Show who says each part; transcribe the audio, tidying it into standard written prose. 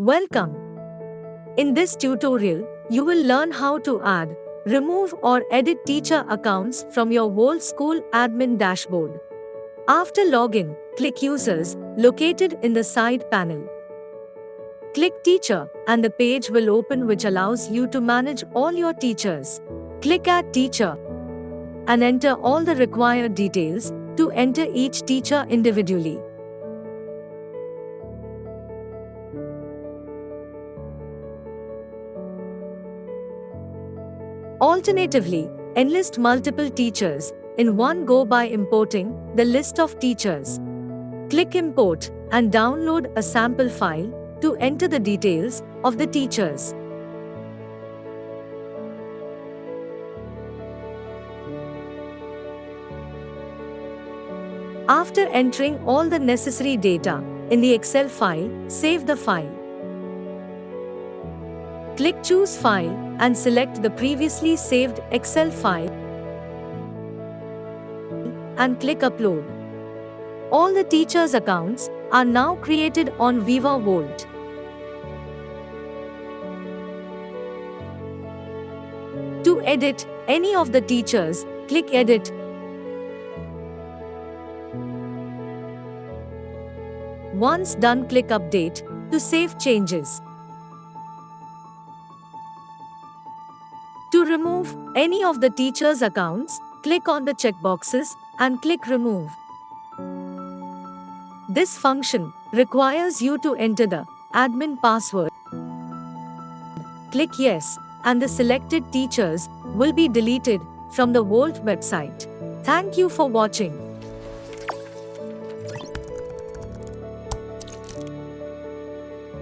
Speaker 1: Welcome. In this tutorial, you will learn how to add, remove or edit teacher accounts from your Volt School admin dashboard. After login, click Users, located in the side panel. Click Teacher, and the page will open which allows you to manage all your teachers. Click Add Teacher and enter all the required details to enter each teacher individually. Alternatively, enlist multiple teachers in one go by importing the list of teachers. Click Import and download a sample file to enter the details of the teachers. After entering all the necessary data in the Excel file, save the file. Click Choose File and select the previously saved Excel file and click Upload. All the teachers' accounts are now created on Viva Volt. To edit any of the teachers, click Edit. Once done, click Update to save changes. To remove any of the teachers' accounts, click on the checkboxes and click Remove. This function requires you to enter the admin password. Click Yes, and the selected teachers will be deleted from the Volt website. Thank you for watching.